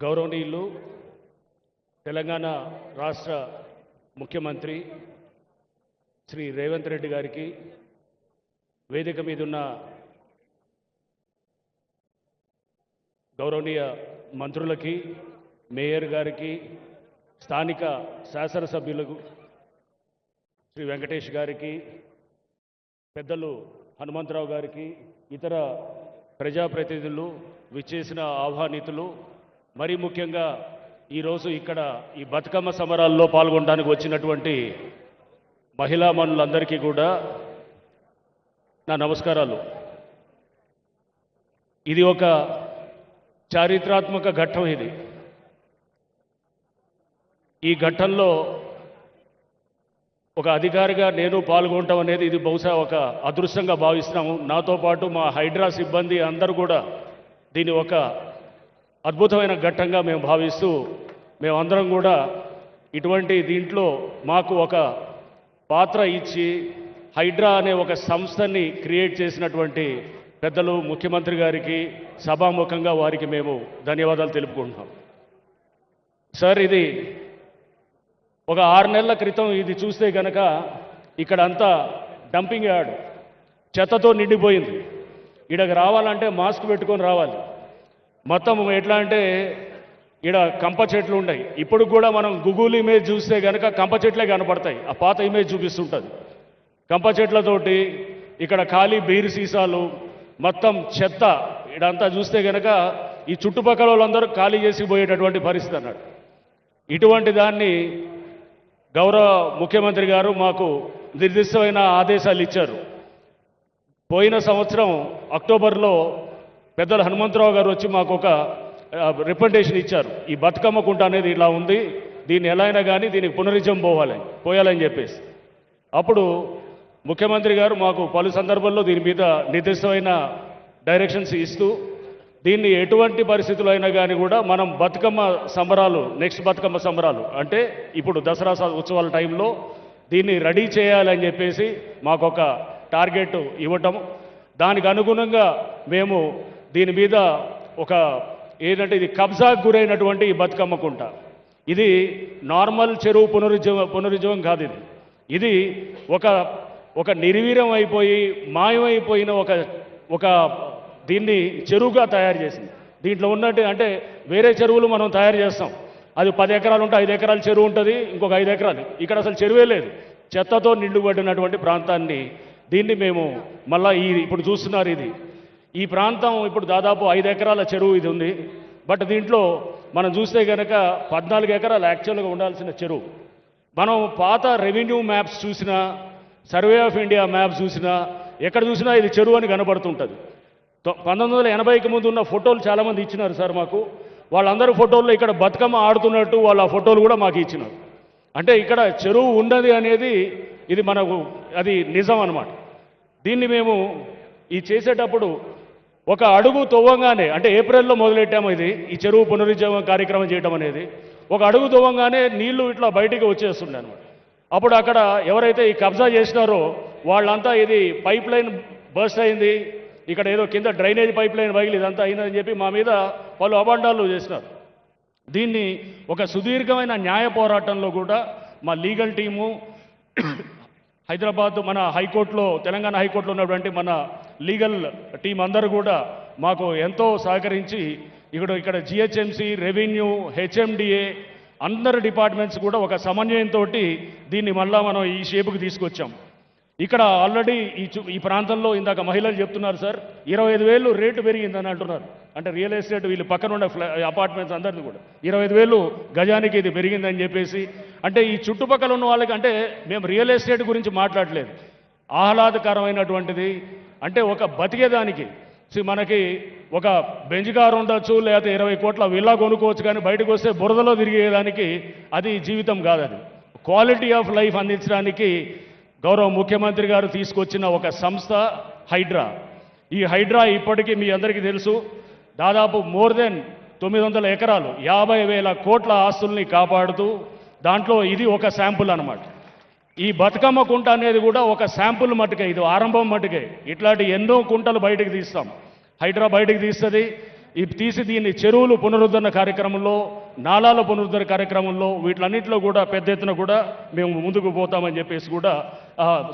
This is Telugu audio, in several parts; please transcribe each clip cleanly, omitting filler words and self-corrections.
గౌరవనీయులు తెలంగాణ రాష్ట్ర ముఖ్యమంత్రి శ్రీ రేవంత్ రెడ్డి గారికి, వేదిక మీద ఉన్న గౌరవనీయ మంత్రులకి, మేయర్ గారికి, స్థానిక శాసనసభ్యులకు శ్రీ వెంకటేష్ గారికి, పెద్దలు హనుమంతరావు గారికి, ఇతర ప్రజాప్రతినిధులు, విచ్చేసిన ఆహ్వానితులు, మరీ ముఖ్యంగా ఈరోజు ఇక్కడ ఈ బతుకమ్మ సమరాల్లో పాల్గొనడానికి వచ్చినటువంటి మహిళా మనులందరికీ కూడా నా నమస్కారాలు. ఇది ఒక చారిత్రాత్మక ఘట్టం. ఈ ఘట్టంలో ఒక అధికారిగా నేను పాల్గొనటం అనేది ఇది బహుశా ఒక అదృష్టంగా భావిస్తున్నాము. నాతో పాటు మా హైడ్రా సిబ్బంది అందరూ కూడా దీన్ని ఒక అద్భుతమైన ఘట్టంగా మేము భావిస్తూ, మేమందరం కూడా ఇటువంటి దీంట్లో మాకు ఒక పాత్ర ఇచ్చి హైడ్రా అనే ఒక సంస్థని క్రియేట్ చేసినటువంటి పెద్దలు ముఖ్యమంత్రి గారికి సభాముఖంగా వారికి మేము ధన్యవాదాలు తెలుపుకుంటున్నాం. సార్, ఇది ఒక 6 నెలల క్రితం ఇది చూస్తే కనుక ఇక్కడంతా డంపింగ్ యార్డ్ చెత్తతో నిండిపోయింది. ఇక్కడికి రావాలంటే మాస్క్ పెట్టుకొని రావాలి. మొత్తం ఎట్లా అంటే ఇక్కడ కంప చెట్లు ఉన్నాయి. ఇప్పుడు కూడా మనం గూగుల్ ఇమేజ్ చూస్తే కనుక కంప చెట్లే కనపడతాయి. ఆ పాత ఇమేజ్ చూపిస్తుంటుంది. కంప చెట్లతోటి ఇక్కడ ఖాళీ బీరు సీసాలు, మొత్తం చెత్త ఇదంతా చూస్తే కనుక ఈ చుట్టుపక్కల వాళ్ళందరూ ఖాళీ చేసి పోయేటటువంటి పరిస్థితి అన్నాడు. ఇటువంటి దాన్ని గౌరవ ముఖ్యమంత్రి గారు మాకు నిర్దిష్టమైన ఆదేశాలు ఇచ్చారు. పోయిన సంవత్సరం అక్టోబర్లో పెద్దలు హనుమంతరావు గారు వచ్చి మాకు ఒక రిప్రజెంటేషన్ ఇచ్చారు. ఈ బతుకమ్మ కుంట అనేది ఇలా ఉంది, దీన్ని ఎలా అయినా కానీ దీనికి పునరుజ్జీవం పోయాలని చెప్పేసి. అప్పుడు ముఖ్యమంత్రి గారు మాకు పలు సందర్భాల్లో దీని మీద నిర్దిష్టమైన డైరెక్షన్స్ ఇస్తూ, దీన్ని ఎటువంటి పరిస్థితులు అయినా కానీ కూడా మనం బతుకమ్మ సంబరాలు, నెక్స్ట్ బతుకమ్మ సంబరాలు అంటే ఇప్పుడు దసరా ఉత్సవాల టైంలో దీన్ని రెడీ చేయాలని చెప్పేసి మాకు ఒక టార్గెట్ ఇవ్వటం, దానికి అనుగుణంగా మేము దీని మీద ఒక ఏంటంటే ఇది కబ్జాకు గురైనటువంటి ఈ బతుకమ్మ కుంట, ఇది నార్మల్ చెరువు పునరుజ్జీవం కాదు. ఇది ఒక నిర్వీర్యం అయిపోయి మాయమైపోయిన ఒక దీన్ని చెరువుగా తయారు చేసింది. దీంట్లో ఉన్నట్టు అంటే వేరే చెరువులు మనం తయారు చేస్తాం, అది 10 ఎకరాలు ఉంటే 5 ఎకరాల చెరువు ఉంటుంది, ఇంకొక 5 ఎకరాలు. ఇక్కడ అసలు చెరువే లేదు, చెత్తతో నిండుబడినటువంటి ప్రాంతాన్ని దీన్ని మేము మళ్ళీ ఇప్పుడు చూస్తున్నారు. ఈ ప్రాంతం ఇప్పుడు దాదాపు 5 ఎకరాల చెరువు ఇది ఉంది. బట్ దీంట్లో మనం చూస్తే కనుక 14 ఎకరాలు యాక్చువల్గా ఉండాల్సిన చెరువు. మనం పాత రెవెన్యూ మ్యాప్స్ చూసినా, సర్వే ఆఫ్ ఇండియా మ్యాప్స్ చూసినా, ఎక్కడ చూసినా ఇది చెరువు అని కనబడుతుంటుంది. 1980కి ముందు ఉన్న ఫోటోలు చాలామంది ఇచ్చినారు సార్ మాకు. వాళ్ళందరూ ఫోటోల్లో ఇక్కడ బతుకమ్మ ఆడుతున్నట్టు వాళ్ళ ఫోటోలు కూడా మాకు ఇచ్చినారు. అంటే ఇక్కడ చెరువు ఉన్నది అనేది ఇది మనకు అది నిజం అన్నమాట. దీన్ని మేము ఈ చేసేటప్పుడు ఒక అడుగు తవ్వంగానే, అంటే ఏప్రిల్లో మొదలెట్టాము ఈ చెరువు పునరుజ్జీవం కార్యక్రమం చేయడం అనేది. ఒక అడుగు తవ్వంగానే నీళ్లు ఇట్లా బయటికి వచ్చేస్తుండే అనమాట. అప్పుడు అక్కడ ఎవరైతే ఈ కబ్జా చేసినారో వాళ్ళంతా ఇది పైప్ లైన్ బర్స్ట్ అయింది, ఇక్కడ ఏదో కింద డ్రైనేజ్ పైప్ లైన్ పగిలి ఇదంతా అయిందని చెప్పి మా మీద పలు అబాండాలు చేసినారు. దీన్ని ఒక సుదీర్ఘమైన న్యాయ పోరాటంలో కూడా మా లీగల్ టీము హైదరాబాద్ మన హైకోర్టులో, తెలంగాణ హైకోర్టులో ఉన్నటువంటి మన లీగల్ టీం అందరూ కూడా మాకు ఎంతో సహకరించి ఇక్కడ జిహెచ్ఎంసీ, రెవెన్యూ, హెచ్ఎండిఏ అందరు డిపార్ట్మెంట్స్ కూడా ఒక సమన్వయంతో దీన్ని మళ్ళా మనం ఈ షేపుకి తీసుకొచ్చాం. ఇక్కడ ఆల్రెడీ ఈ ప్రాంతంలో ఇందాక మహిళలు చెప్తున్నారు సార్, 25,000 రేటు పెరిగిందని అంటున్నారు. అంటే రియల్ ఎస్టేట్ వీళ్ళు పక్కన ఉన్న అపార్ట్మెంట్స్ అందరిది కూడా 25,000 గజానికి ఇది పెరిగిందని చెప్పేసి. అంటే ఈ చుట్టుపక్కల ఉన్న వాళ్ళకి, అంటే మేము రియల్ ఎస్టేట్ గురించి మాట్లాడలేదు, ఆహ్లాదకరమైనటువంటిది. అంటే ఒక బతికేదానికి మనకి ఒక బెంజ్ కారు ఉండొచ్చు, లేకపోతే 20 కోట్ల విల్లా కొనుక్కోవచ్చు, కానీ బయటకు వస్తే బురదలో తిరిగేదానికి అది జీవితం కాదు. అది క్వాలిటీ ఆఫ్ లైఫ్ అందించడానికి గౌరవ ముఖ్యమంత్రి గారు తీసుకొచ్చిన ఒక సంస్థ హైడ్రా. ఈ హైడ్రా ఇప్పటికీ మీ అందరికీ తెలుసు, దాదాపు మోర్ దెన్ 900 ఎకరాలు 50,000 కోట్ల ఆస్తుల్ని కాపాడుతూ, దాంట్లో ఇది ఒక శాంపుల్ అన్నమాట. ఈ బతుకమ్మ కుంట అనేది కూడా ఒక శాంపుల్ మట్టుకే, ఇది ఆరంభం మట్టుకే. ఇట్లాంటి ఎన్నో కుంటలు బయటకు తీస్తాం, హైడ్రా బయటకు తీస్తుంది. తీసి దీన్ని చెరువులు పునరుద్ధరణ కార్యక్రమంలో, నాలాల పునరుద్ధరణ కార్యక్రమంలో వీటిలన్నింటిలో కూడా పెద్ద ఎత్తున కూడా మేము ముందుకు పోతామని చెప్పేసి కూడా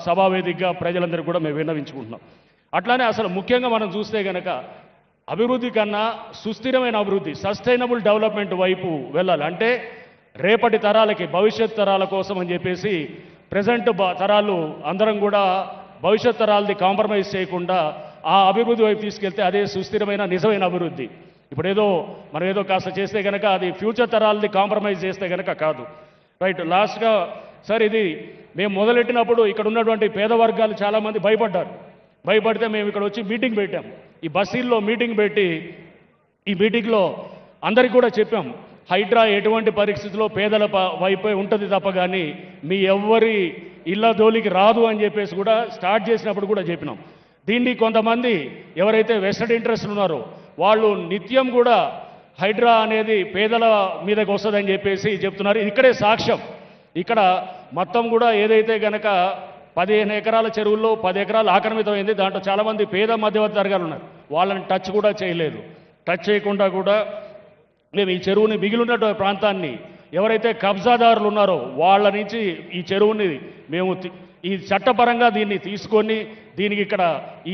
సభావేదికగా ప్రజలందరికీ కూడా మేము విన్నవించుకుంటున్నాం. అట్లానే అసలు ముఖ్యంగా మనం చూస్తే కనుక అభివృద్ధి కన్నా సుస్థిరమైన అభివృద్ధి, సస్టైనబుల్ డెవలప్మెంట్ వైపు వెళ్ళాలి. అంటే రేపటి తరాలకి, భవిష్యత్ తరాల కోసం అని చెప్పేసి ప్రజెంట్ తరాలు అందరం కూడా భవిష్యత్ తరాలది కాంప్రమైజ్ చేయకుండా ఆ అభివృద్ధి వైపు తీసుకెళ్తే అదే సుస్థిరమైన నిజమైన అభివృద్ధి. ఇప్పుడు మనం ఏదో కాస్త చేస్తే కనుక అది ఫ్యూచర్ తరాలది కాంప్రమైజ్ చేస్తే కనుక కాదు. రైట్. లాస్ట్గా సార్, ఇది మేము మొదలెట్టినప్పుడు ఇక్కడ ఉన్నటువంటి పేద వర్గాలు చాలామంది భయపడితే మేము ఇక్కడ వచ్చి మీటింగ్ పెట్టాం. ఈ బస్సీల్లో మీటింగ్ పెట్టి ఈ మీటింగ్లో అందరికీ కూడా చెప్పాం, హైడ్రా ఎటువంటి పరిస్థితుల్లో పేదల వైపే ఉంటుంది తప్ప కానీ మీ ఎవ్వరి ఇళ్ళ జోలికి రాదు అని చెప్పేసి కూడా స్టార్ట్ చేసినప్పుడు కూడా చెప్పినాం. దీన్ని కొంతమంది ఎవరైతే వెస్టెడ్ ఇంట్రెస్ట్ ఉన్నారో వాళ్ళు నిత్యం కూడా హైడ్రా అనేది పేదల మీదకి వస్తుందని చెప్పేసి చెప్తున్నారు. ఇక్కడే సాక్ష్యం. ఇక్కడ మొత్తం కూడా ఏదైతే గనక 15 ఎకరాల చెరువుల్లో 10 ఎకరాలు ఆక్రమితమైంది. దాంట్లో చాలామంది పేద మధ్యవర్తి వర్గాలు ఉన్నారు. వాళ్ళని టచ్ కూడా చేయలేదు. టచ్ చేయకుండా కూడా మేము ఈ చెరువుని, మిగిలినటువంటి ప్రాంతాన్ని ఎవరైతే కబ్జాదారులు ఉన్నారో వాళ్ళ నుంచి ఈ చెరువుని మేము ఈ చట్టపరంగా దీన్ని తీసుకొని దీనికి ఇక్కడ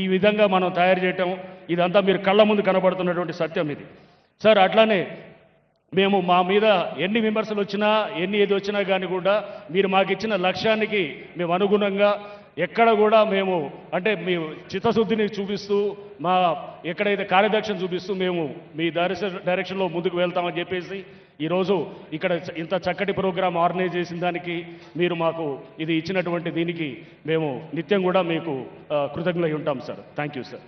ఈ విధంగా మనం తయారు చేయటం, ఇదంతా మీరు కళ్ళ ముందు కనబడుతున్నటువంటి సత్యం ఇది. సార్, అట్లానే మేము మా మీద ఎన్ని విమర్శలు వచ్చినా, ఏది వచ్చినా కానీ కూడా మీరు మాకు ఇచ్చిన లక్ష్యానికి మేము అనుగుణంగా ఎక్కడ కూడా మేము అంటే మీ చిత్తశుద్ధిని చూపిస్తూ, మా ఎక్కడైతే కార్యదక్షను చూపిస్తూ మేము మీ డైరెక్షన్లో ముందుకు వెళ్తామని చెప్పేసి ఈరోజు ఇక్కడ ఇంత చక్కటి ప్రోగ్రాం ఆర్గనైజ్ చేసిన దానికి, మీరు మాకు ఇది ఇచ్చినటువంటి దీనికి మేము నిత్యం కూడా మీకు కృతజ్ఞులై ఉంటాం సార్. Thank you sir.